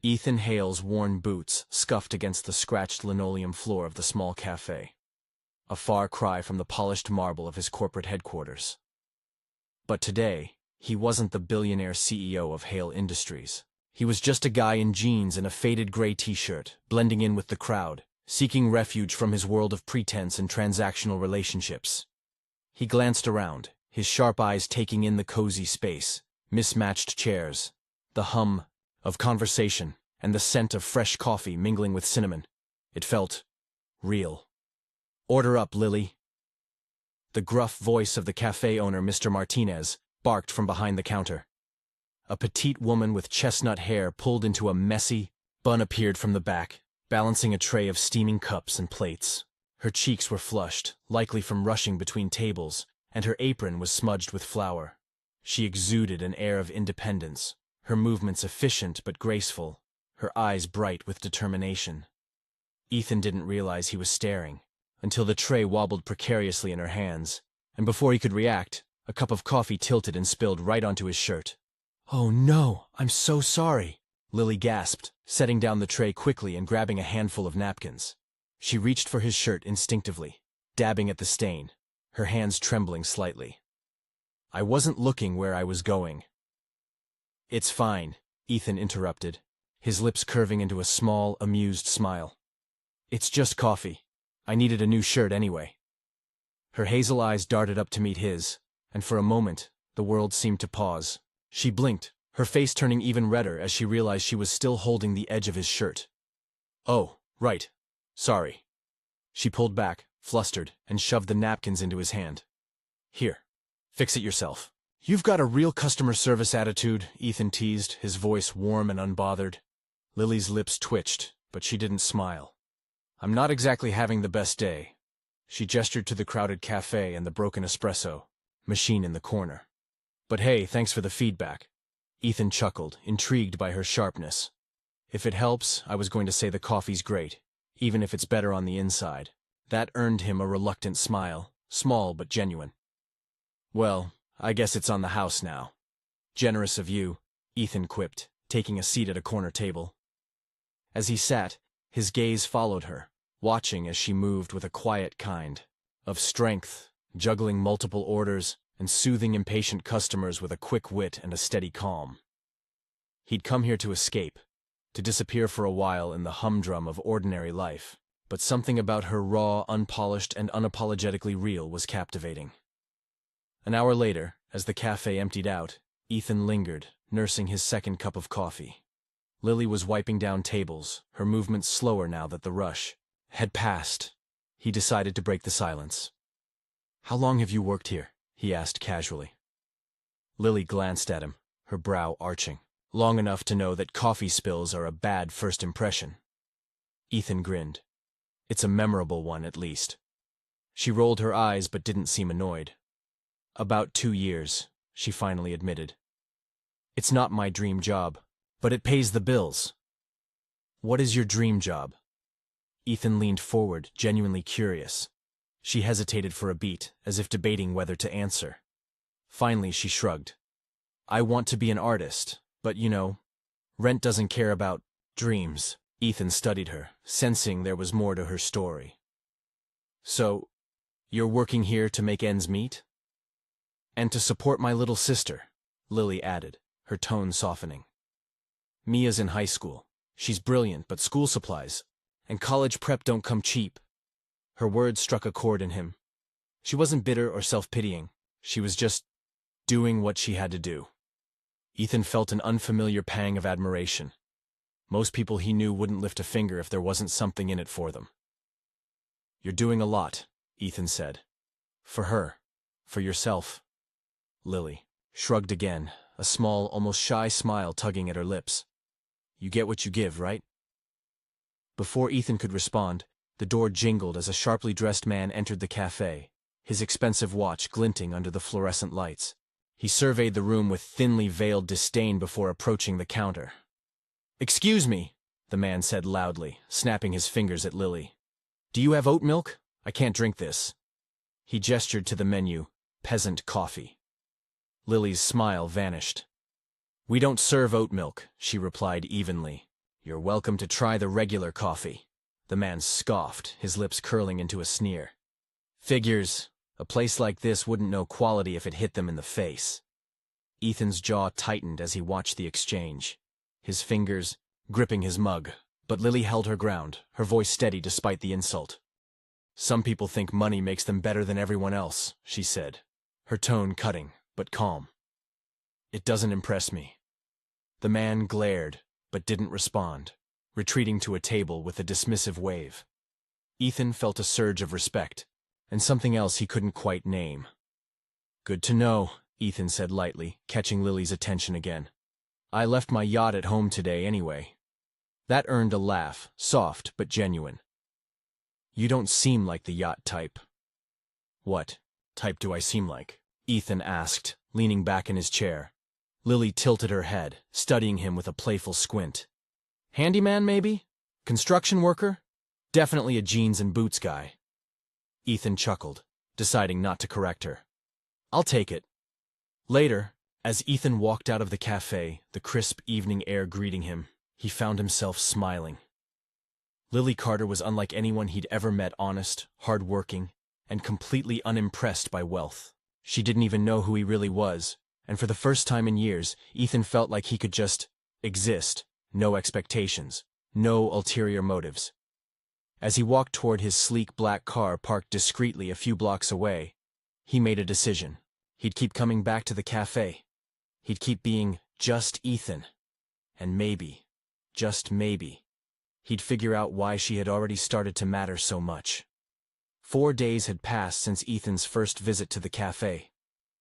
Ethan Hale's worn boots scuffed against the scratched linoleum floor of the small cafe. A far cry from the polished marble of his corporate headquarters. But today, he wasn't the billionaire CEO of Hale Industries. He was just a guy in jeans and a faded gray t-shirt, blending in with the crowd, seeking refuge from his world of pretense and transactional relationships. He glanced around, his sharp eyes taking in the cozy space, mismatched chairs, the hum of conversation, and the scent of fresh coffee mingling with cinnamon. It felt real. "Order up, Lily." The gruff voice of the cafe owner, Mr. Martinez, barked from behind the counter. A petite woman with chestnut hair pulled into a messy bun appeared from the back, balancing a tray of steaming cups and plates. Her cheeks were flushed, likely from rushing between tables, and her apron was smudged with flour. She exuded an air of independence, her movements efficient but graceful, her eyes bright with determination. Ethan didn't realize he was staring, until the tray wobbled precariously in her hands, and before he could react, a cup of coffee tilted and spilled right onto his shirt. "Oh no, I'm so sorry," Lily gasped, setting down the tray quickly and grabbing a handful of napkins. She reached for his shirt instinctively, dabbing at the stain, her hands trembling slightly. "I wasn't looking where I was going." "It's fine," Ethan interrupted, his lips curving into a small, amused smile. "It's just coffee. I needed a new shirt anyway." Her hazel eyes darted up to meet his, and for a moment, the world seemed to pause. She blinked, her face turning even redder as she realized she was still holding the edge of his shirt. "Oh, right. Sorry." She pulled back, flustered, and shoved the napkins into his hand. "Here. Fix it yourself." "You've got a real customer service attitude," Ethan teased, his voice warm and unbothered. Lily's lips twitched, but she didn't smile. "I'm not exactly having the best day." She gestured to the crowded cafe and the broken espresso machine in the corner. "But hey, thanks for the feedback." Ethan chuckled, intrigued by her sharpness. "If it helps, I was going to say the coffee's great, even if it's better on the inside." That earned him a reluctant smile, small but genuine. "Well, I guess it's on the house now." "Generous of you," Ethan quipped, taking a seat at a corner table. As he sat, his gaze followed her, watching as she moved with a quiet kind of strength, juggling multiple orders and soothing impatient customers with a quick wit and a steady calm. He'd come here to escape, to disappear for a while in the humdrum of ordinary life, but something about her raw, unpolished, and unapologetically real was captivating. An hour later, as the cafe emptied out, Ethan lingered, nursing his second cup of coffee. Lily was wiping down tables, her movements slower now that the rush had passed. He decided to break the silence. "How long have you worked here?" he asked casually. Lily glanced at him, her brow arching. "Long enough to know that coffee spills are a bad first impression." Ethan grinned. "It's a memorable one, at least." She rolled her eyes but didn't seem annoyed. "About 2 years," she finally admitted. "It's not my dream job, but it pays the bills." "What is your dream job?" Ethan leaned forward, genuinely curious. She hesitated for a beat, as if debating whether to answer. Finally, she shrugged. "I want to be an artist, but rent doesn't care about dreams." Ethan studied her, sensing there was more to her story. "So, you're working here to make ends meet?" "And to support my little sister," Lily added, her tone softening. "Mia's in high school. She's brilliant, but school supplies and college prep don't come cheap." Her words struck a chord in him. She wasn't bitter or self-pitying. She was just doing what she had to do. Ethan felt an unfamiliar pang of admiration. Most people he knew wouldn't lift a finger if there wasn't something in it for them. "You're doing a lot," Ethan said. "For her. For yourself." Lily shrugged again, a small, almost shy smile tugging at her lips. "You get what you give, right?" Before Ethan could respond, the door jingled as a sharply dressed man entered the cafe, his expensive watch glinting under the fluorescent lights. He surveyed the room with thinly veiled disdain before approaching the counter. "Excuse me," the man said loudly, snapping his fingers at Lily. "Do you have oat milk? I can't drink this." He gestured to the menu, "Peasant coffee." Lily's smile vanished. "We don't serve oat milk," she replied evenly. You're welcome to try the regular coffee. The man scoffed, his lips curling into a sneer. Figures, a place like this wouldn't know quality if it hit them in the face. Ethan's jaw tightened as he watched the exchange, his fingers gripping his mug, but Lily held her ground, her voice steady despite the insult. Some people think money makes them better than everyone else, she said, her tone cutting, but calm. It doesn't impress me. The man glared, but didn't respond, retreating to a table with a dismissive wave. Ethan felt a surge of respect, and something else he couldn't quite name. Good to know, Ethan said lightly, catching Lily's attention again. I left my yacht at home today anyway. That earned a laugh, soft but genuine. You don't seem like the yacht type. What type do I seem like? Ethan asked, leaning back in his chair. Lily tilted her head, studying him with a playful squint. Handyman, maybe? Construction worker? Definitely a jeans and boots guy. Ethan chuckled, deciding not to correct her. I'll take it. Later, as Ethan walked out of the cafe, the crisp evening air greeting him, he found himself smiling. Lily Carter was unlike anyone he'd ever met, honest, hard-working, and completely unimpressed by wealth. She didn't even know who he really was, and for the first time in years, Ethan felt like he could just exist, no expectations, no ulterior motives. As he walked toward his sleek black car parked discreetly a few blocks away, he made a decision. He'd keep coming back to the cafe. He'd keep being just Ethan. And maybe, just maybe, he'd figure out why she had already started to matter so much. 4 days had passed since Ethan's first visit to the cafe.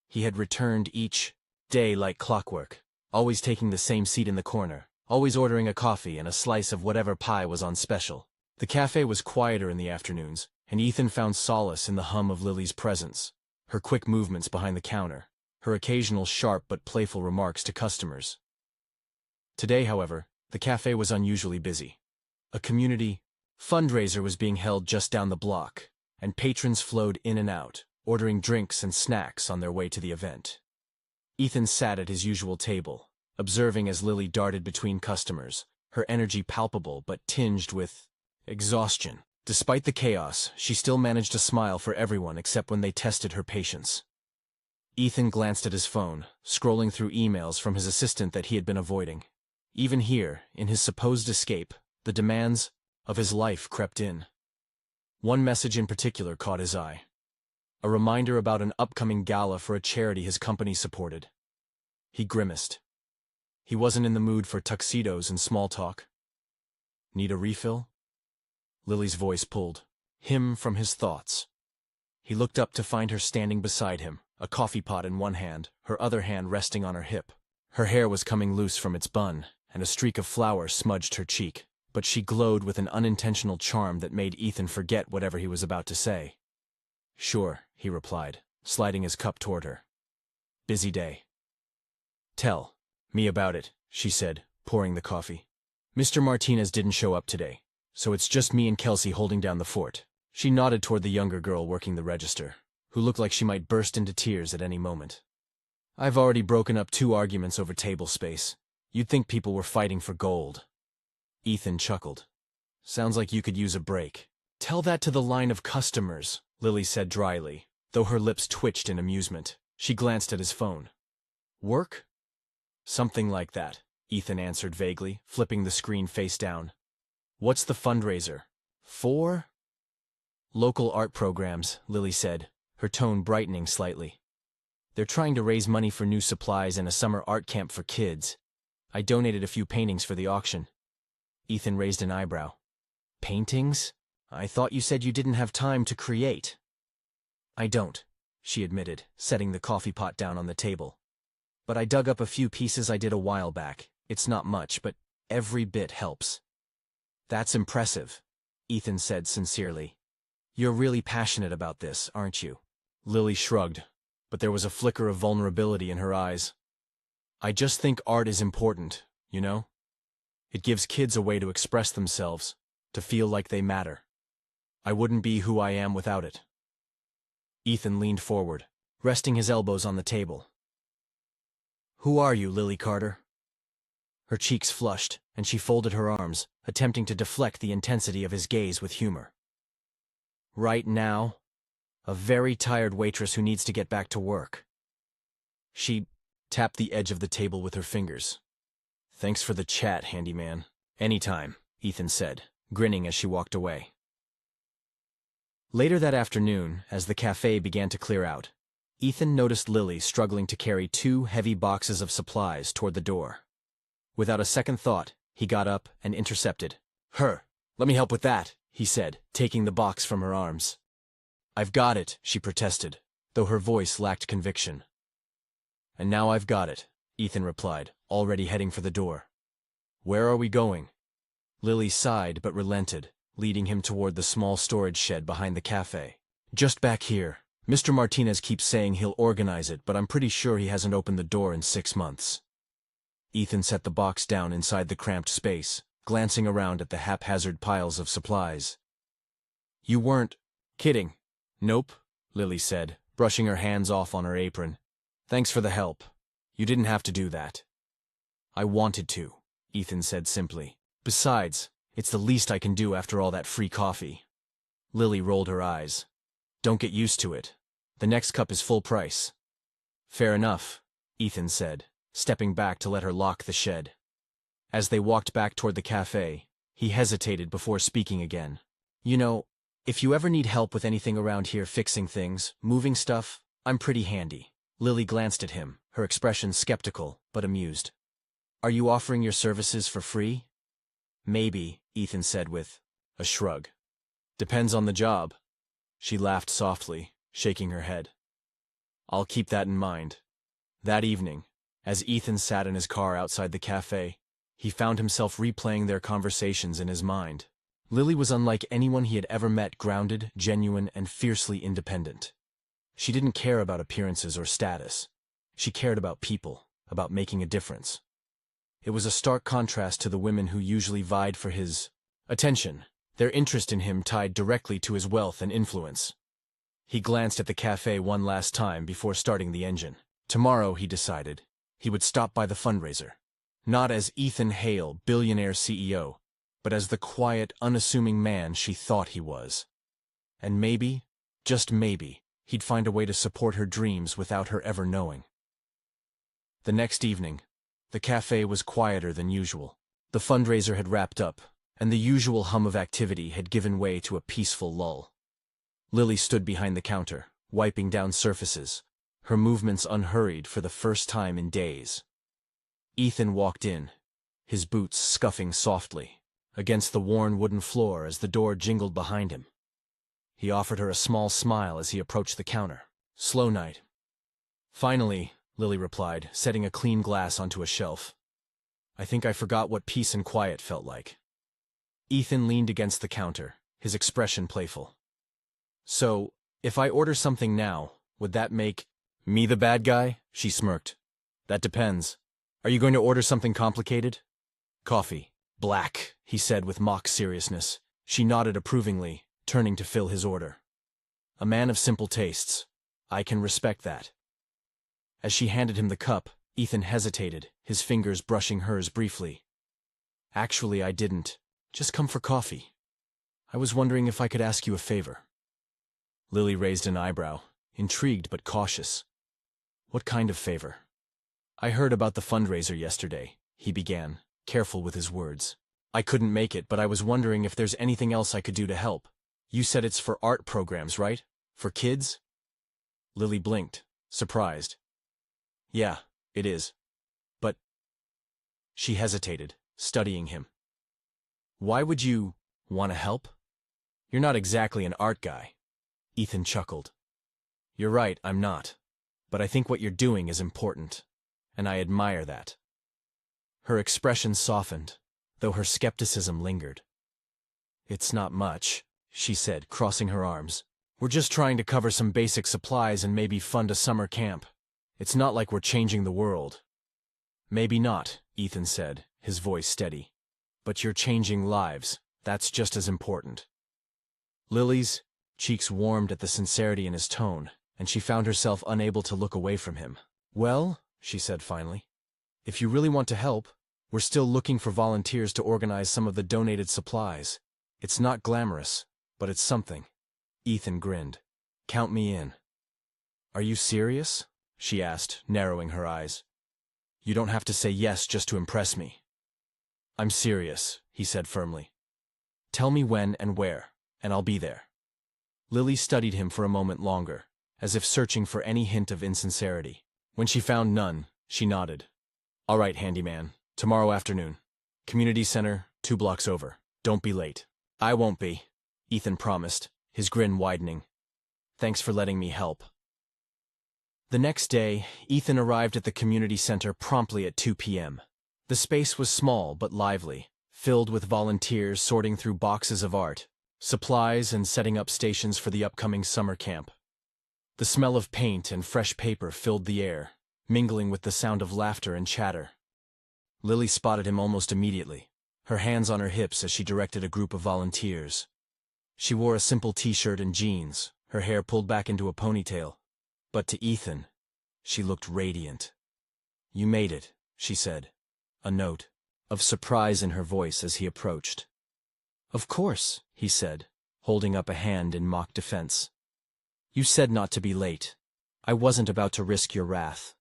He had returned each day like clockwork, always taking the same seat in the corner, always ordering a coffee and a slice of whatever pie was on special. The cafe was quieter in the afternoons, and Ethan found solace in the hum of Lily's presence, her quick movements behind the counter, her occasional sharp but playful remarks to customers. Today, however, the cafe was unusually busy. A community fundraiser was being held just down the block, and patrons flowed in and out, ordering drinks and snacks on their way to the event. Ethan sat at his usual table, observing as Lily darted between customers, her energy palpable but tinged with exhaustion. Despite the chaos, she still managed to smile for everyone except when they tested her patience. Ethan glanced at his phone, scrolling through emails from his assistant that he had been avoiding. Even here, in his supposed escape, the demands of his life crept in. One message in particular caught his eye. A reminder about an upcoming gala for a charity his company supported. He grimaced. He wasn't in the mood for tuxedos and small talk. Need a refill? Lily's voice pulled him from his thoughts. He looked up to find her standing beside him, a coffee pot in one hand, her other hand resting on her hip. Her hair was coming loose from its bun, and a streak of flour smudged her cheek, but she glowed with an unintentional charm that made Ethan forget whatever he was about to say. Sure, he replied, sliding his cup toward her. Busy day. Tell me about it, she said, pouring the coffee. Mr. Martinez didn't show up today, so it's just me and Kelsey holding down the fort. She nodded toward the younger girl working the register, who looked like she might burst into tears at any moment. I've already broken up 2 arguments over table space. You'd think people were fighting for gold. Ethan chuckled. Sounds like you could use a break. Tell that to the line of customers, Lily said dryly, though her lips twitched in amusement. She glanced at his phone. Work? Something like that, Ethan answered vaguely, flipping the screen face down. What's the fundraiser? For? Local art programs, Lily said, her tone brightening slightly. They're trying to raise money for new supplies and a summer art camp for kids. I donated a few paintings for the auction. Ethan raised an eyebrow. Paintings? I thought you said you didn't have time to create. I don't, she admitted, setting the coffee pot down on the table. But I dug up a few pieces I did a while back. It's not much, but every bit helps. That's impressive, Ethan said sincerely. You're really passionate about this, aren't you? Lily shrugged, but there was a flicker of vulnerability in her eyes. I just think art is important, you know? It gives kids a way to express themselves, to feel like they matter. I wouldn't be who I am without it. Ethan leaned forward, resting his elbows on the table. Who are you, Lily Carter? Her cheeks flushed, and she folded her arms, attempting to deflect the intensity of his gaze with humor. Right now? A very tired waitress who needs to get back to work. She tapped the edge of the table with her fingers. Thanks for the chat, handyman. Anytime, Ethan said, grinning as she walked away. Later that afternoon, as the cafe began to clear out, Ethan noticed Lily struggling to carry 2 heavy boxes of supplies toward the door. Without a second thought, he got up and intercepted her. Let me help with that, he said, taking the box from her arms. I've got it, she protested, though her voice lacked conviction. And now I've got it, Ethan replied, already heading for the door. Where are we going? Lily sighed but relented, leading him toward the small storage shed behind the cafe. Just back here. Mr. Martinez keeps saying he'll organize it, but I'm pretty sure he hasn't opened the door in 6 months. Ethan set the box down inside the cramped space, glancing around at the haphazard piles of supplies. You weren't kidding? Nope, Lily said, brushing her hands off on her apron. Thanks for the help. You didn't have to do that. I wanted to, Ethan said simply. Besides, it's the least I can do after all that free coffee. Lily rolled her eyes. Don't get used to it. The next cup is full price. Fair enough, Ethan said, stepping back to let her lock the shed. As they walked back toward the cafe, he hesitated before speaking again. You know, if you ever need help with anything around here, fixing things, moving stuff, I'm pretty handy. Lily glanced at him, her expression skeptical but amused. Are you offering your services for free? Maybe, Ethan said with a shrug. Depends on the job. She laughed softly, shaking her head. I'll keep that in mind. That evening, as Ethan sat in his car outside the cafe, he found himself replaying their conversations in his mind. Lily was unlike anyone he had ever met, grounded, genuine, and fiercely independent. She didn't care about appearances or status. She cared about people, about making a difference. It was a stark contrast to the women who usually vied for his attention, their interest in him tied directly to his wealth and influence. He glanced at the cafe one last time before starting the engine. Tomorrow, he decided, he would stop by the fundraiser. Not as Ethan Hale, billionaire CEO, but as the quiet, unassuming man she thought he was. And maybe, just maybe, he'd find a way to support her dreams without her ever knowing. The next evening, the cafe was quieter than usual. The fundraiser had wrapped up, and the usual hum of activity had given way to a peaceful lull. Lily stood behind the counter, wiping down surfaces, her movements unhurried for the first time in days. Ethan walked in, his boots scuffing softly against the worn wooden floor as the door jingled behind him. He offered her a small smile as he approached the counter. Slow night. Finally, Lily replied, setting a clean glass onto a shelf. I think I forgot what peace and quiet felt like. Ethan leaned against the counter, his expression playful. So, if I order something now, would that make me the bad guy? She smirked. That depends. Are you going to order something complicated? Coffee. Black, he said with mock seriousness. She nodded approvingly, turning to fill his order. A man of simple tastes. I can respect that. As she handed him the cup, Ethan hesitated, his fingers brushing hers briefly. Actually, I didn't. Just come for coffee. I was wondering if I could ask you a favor. Lily raised an eyebrow, intrigued but cautious. What kind of favor? I heard about the fundraiser yesterday, he began, careful with his words. I couldn't make it, but I was wondering if there's anything else I could do to help. You said it's for art programs, right? For kids? Lily blinked, surprised. Yeah, it is. But... She hesitated, studying him. Why would you want to help? You're not exactly an art guy. Ethan chuckled. You're right, I'm not. But I think what you're doing is important, and I admire that. Her expression softened, though her skepticism lingered. It's not much, she said, crossing her arms. We're just trying to cover some basic supplies and maybe fund a summer camp. It's not like we're changing the world. Maybe not, Ethan said, his voice steady. But you're changing lives. That's just as important. Lily's cheeks warmed at the sincerity in his tone, and she found herself unable to look away from him. Well, she said finally, if you really want to help, We're still looking for volunteers to organize some of the donated supplies. It's not glamorous, but it's something. Ethan grinned. Count me in. Are you serious? She asked, narrowing her eyes. You don't have to say yes just to impress me. I'm serious, he said firmly. Tell me when and where, and I'll be there. Lily studied him for a moment longer, as if searching for any hint of insincerity. When she found none, she nodded. All right, handyman, tomorrow afternoon. Community center, 2 blocks over. Don't be late. I won't be, Ethan promised, his grin widening. Thanks for letting me help. The next day, Ethan arrived at the community center promptly at 2 p.m. The space was small but lively, filled with volunteers sorting through boxes of art, supplies, and setting up stations for the upcoming summer camp. The smell of paint and fresh paper filled the air, mingling with the sound of laughter and chatter. Lily spotted him almost immediately, her hands on her hips as she directed a group of volunteers. She wore a simple t-shirt and jeans, her hair pulled back into a ponytail. But to Ethan, she looked radiant. You made it, she said, a note of surprise in her voice as he approached. Of course, he said, holding up a hand in mock defense. You said not to be late. I wasn't about to risk your wrath.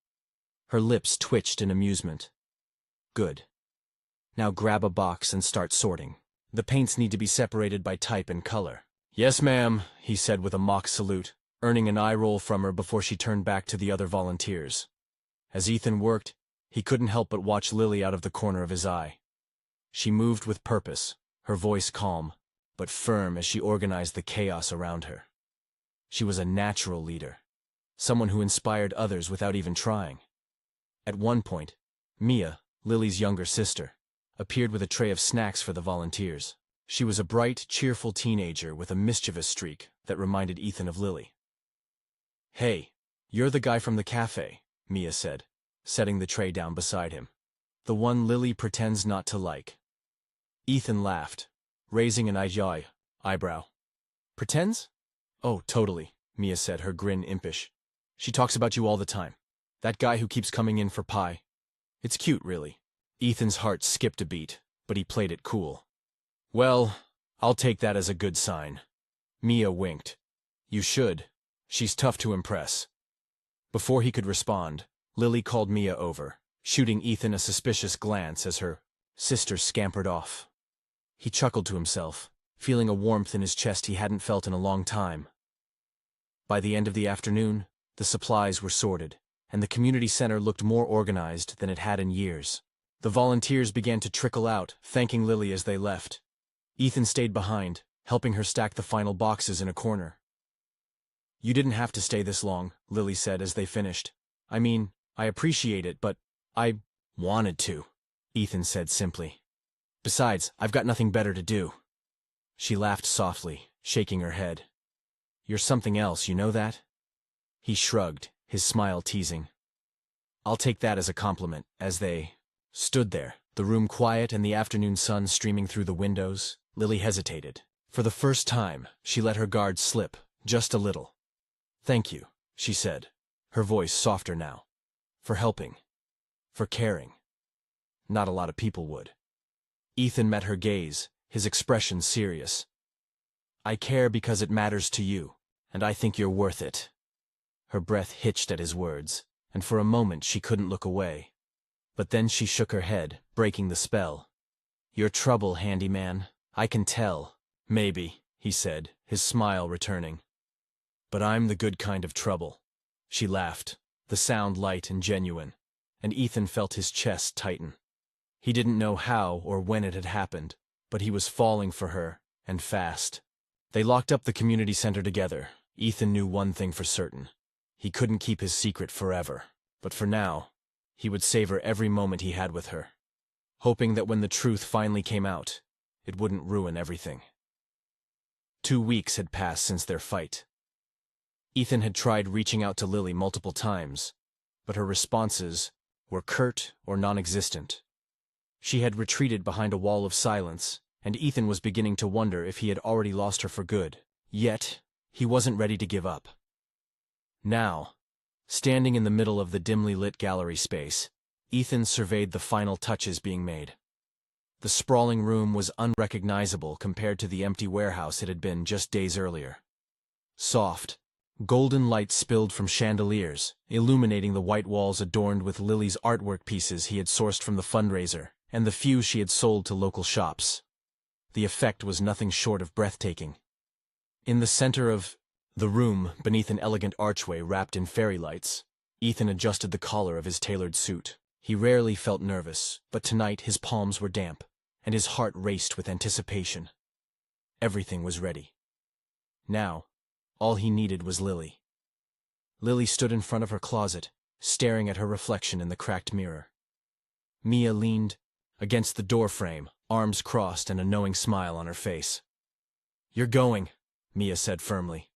Her lips twitched in amusement. Good. Now grab a box and start sorting. The paints need to be separated by type and color. Yes, ma'am, he said with a mock salute, earning an eye roll from her before she turned back to the other volunteers. As Ethan worked, he couldn't help but watch Lily out of the corner of his eye. She moved with purpose, her voice calm, but firm as she organized the chaos around her. She was a natural leader, someone who inspired others without even trying. At one point, Mia, Lily's younger sister, appeared with a tray of snacks for the volunteers. She was a bright, cheerful teenager with a mischievous streak that reminded Ethan of Lily. Hey, you're the guy from the cafe, Mia said, setting the tray down beside him. The one Lily pretends not to like. Ethan laughed, raising an eyebrow. Pretends? Oh, totally, Mia said, her grin impish. She talks about you all the time. That guy who keeps coming in for pie. It's cute, really. Ethan's heart skipped a beat, but he played it cool. Well, I'll take that as a good sign. Mia winked. You should. She's tough to impress. Before he could respond, Lily called Mia over, shooting Ethan a suspicious glance as her sister scampered off. He chuckled to himself, feeling a warmth in his chest he hadn't felt in a long time. By the end of the afternoon, the supplies were sorted, and the community center looked more organized than it had in years. The volunteers began to trickle out, thanking Lily as they left. Ethan stayed behind, helping her stack the final boxes in a corner. You didn't have to stay this long, Lily said as they finished. I mean, I appreciate it, but I wanted to, Ethan said simply. Besides, I've got nothing better to do. She laughed softly, shaking her head. You're something else, you know that? He shrugged, his smile teasing. I'll take that as a compliment, as they stood there, the room quiet and the afternoon sun streaming through the windows. Lily hesitated. For the first time, she let her guard slip, just a little. Thank you, she said, her voice softer now. For helping. For caring. Not a lot of people would. Ethan met her gaze, his expression serious. I care because it matters to you, and I think you're worth it. Her breath hitched at his words, and for a moment she couldn't look away. But then she shook her head, breaking the spell. You're trouble, handyman. I can tell. Maybe, he said, his smile returning. But I'm the good kind of trouble. She laughed, the sound light and genuine, and Ethan felt his chest tighten. He didn't know how or when it had happened, but he was falling for her, and fast. They locked up the community center together. Ethan knew one thing for certain. He couldn't keep his secret forever, but for now, he would savor every moment he had with her, hoping that when the truth finally came out, it wouldn't ruin everything. 2 weeks had passed since their fight. Ethan had tried reaching out to Lily multiple times, but her responses were curt or non-existent. She had retreated behind a wall of silence, and Ethan was beginning to wonder if he had already lost her for good. Yet, he wasn't ready to give up. Now, standing in the middle of the dimly lit gallery space, Ethan surveyed the final touches being made. The sprawling room was unrecognizable compared to the empty warehouse it had been just days earlier. Soft, golden light spilled from chandeliers, illuminating the white walls adorned with Lily's artwork pieces he had sourced from the fundraiser, and the few she had sold to local shops. The effect was nothing short of breathtaking. In the center of the room, beneath an elegant archway wrapped in fairy lights, Ethan adjusted the collar of his tailored suit. He rarely felt nervous, but tonight his palms were damp, and his heart raced with anticipation. Everything was ready. Now, all he needed was Lily. Lily stood in front of her closet, staring at her reflection in the cracked mirror. Mia leaned against the doorframe, arms crossed and a knowing smile on her face. "You're going," Mia said firmly.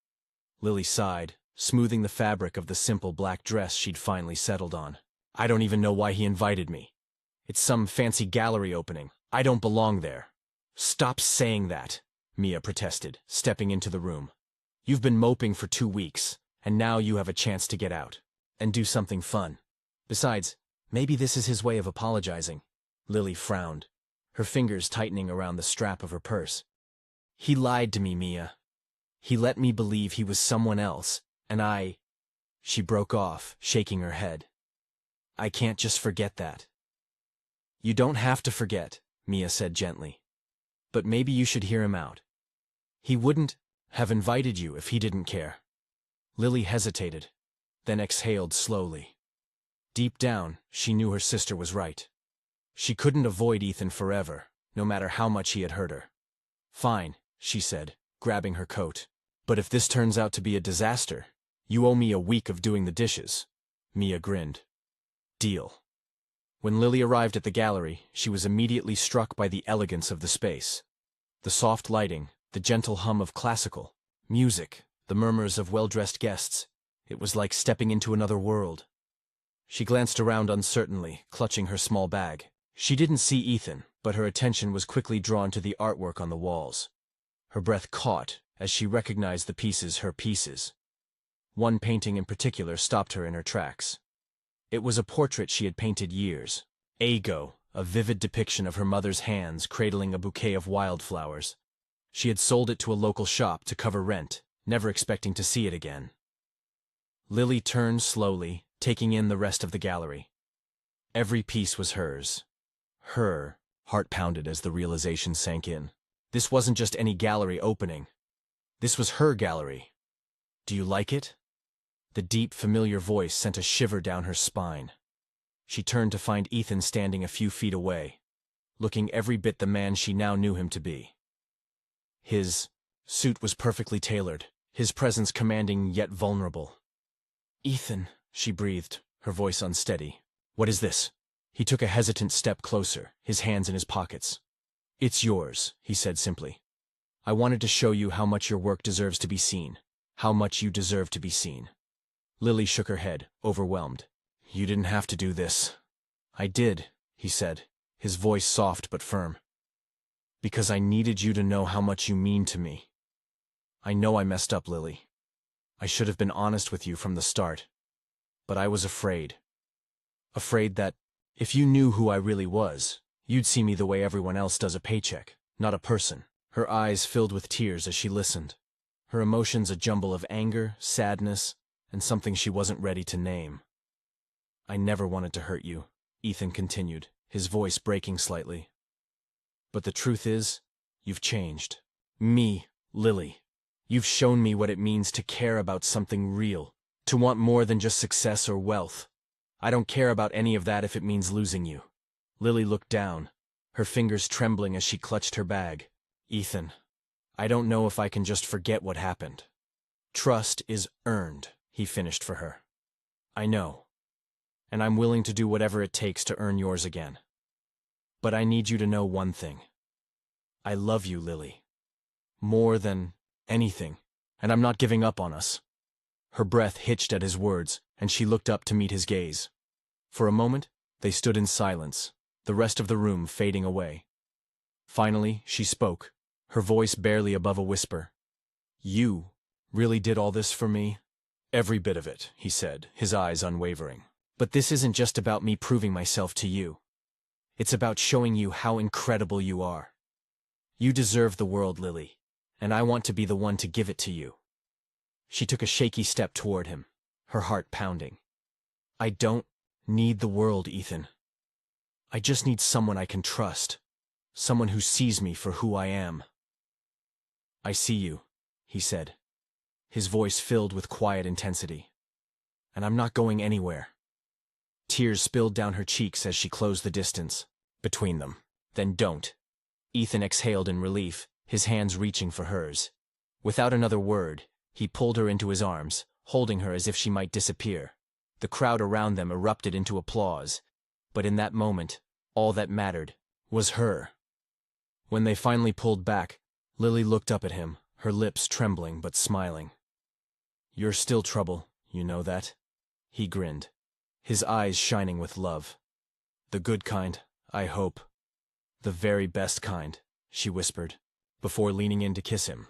Lily sighed, smoothing the fabric of the simple black dress she'd finally settled on. "I don't even know why he invited me. It's some fancy gallery opening. I don't belong there." "Stop saying that," Mia protested, stepping into the room. "You've been moping for 2 weeks, and now you have a chance to get out and do something fun. Besides, maybe this is his way of apologizing." Lily frowned, her fingers tightening around the strap of her purse. "He lied to me, Mia. He let me believe he was someone else, and I—" She broke off, shaking her head. "I can't just forget that." "You don't have to forget," Mia said gently. "But maybe you should hear him out. He wouldn't have invited you if he didn't care." Lily hesitated, then exhaled slowly. Deep down, she knew her sister was right. She couldn't avoid Ethan forever, no matter how much he had hurt her. "Fine," she said, grabbing her coat. "But if this turns out to be a disaster, you owe me a week of doing the dishes." Mia grinned. "Deal." When Lily arrived at the gallery, she was immediately struck by the elegance of the space. The soft lighting, the gentle hum of classical music, the murmurs of well-dressed guests. It was like stepping into another world. She glanced around uncertainly, clutching her small bag. She didn't see Ethan, but her attention was quickly drawn to the artwork on the walls. Her breath caught as she recognized the pieces her pieces. One painting in particular stopped her in her tracks. It was a portrait she had painted years ago, a vivid depiction of her mother's hands cradling a bouquet of wildflowers. She had sold it to a local shop to cover rent, never expecting to see it again. Lily turned slowly, taking in the rest of the gallery. Every piece was hers. Her heart pounded as the realization sank in. This wasn't just any gallery opening. This was her gallery. "Do you like it?" The deep, familiar voice sent a shiver down her spine. She turned to find Ethan standing a few feet away, looking every bit the man she now knew him to be. His suit was perfectly tailored, his presence commanding yet vulnerable. "Ethan," she breathed, her voice unsteady. "What is this?" He took a hesitant step closer, his hands in his pockets. "It's yours," he said simply. "I wanted to show you how much your work deserves to be seen, how much you deserve to be seen." Lily shook her head, overwhelmed. "You didn't have to do this." "I did," he said, his voice soft but firm. "Because I needed you to know how much you mean to me. I know I messed up, Lily. I should have been honest with you from the start. But I was afraid. Afraid that, if you knew who I really was, you'd see me the way everyone else does a paycheck, not a person." Her eyes filled with tears as she listened, her emotions a jumble of anger, sadness, and something she wasn't ready to name. "I never wanted to hurt you," Ethan continued, his voice breaking slightly. "But the truth is, you've changed. Me, Lily. You've shown me what it means to care about something real, to want more than just success or wealth. I don't care about any of that if it means losing you." Lily looked down, her fingers trembling as she clutched her bag. "Ethan, I don't know if I can just forget what happened. Trust is earned," he finished for her. "I know. And I'm willing to do whatever it takes to earn yours again. But I need you to know one thing. I love you, Lily. More than anything, and I'm not giving up on us." Her breath hitched at his words, and she looked up to meet his gaze. For a moment, they stood in silence, the rest of the room fading away. Finally, she spoke, her voice barely above a whisper. "You really did all this for me?" "Every bit of it," he said, his eyes unwavering. But this isn't just about me proving myself to you. It's about showing you how incredible you are. You deserve the world, Lily, and I want to be the one to give it to you. She took a shaky step toward him, her heart pounding. I don't need the world, Ethan. I just need someone I can trust, someone who sees me for who I am. I see you, he said, his voice filled with quiet intensity. And I'm not going anywhere. Tears spilled down her cheeks as she closed the distance between them. Then don't. Ethan exhaled in relief, his hands reaching for hers. Without another word, he pulled her into his arms, holding her as if she might disappear. The crowd around them erupted into applause, but in that moment, all that mattered was her. When they finally pulled back, Lily looked up at him, her lips trembling but smiling. You're still trouble, you know that? He grinned, his eyes shining with love. The good kind, I hope. The very best kind, she whispered, before leaning in to kiss him.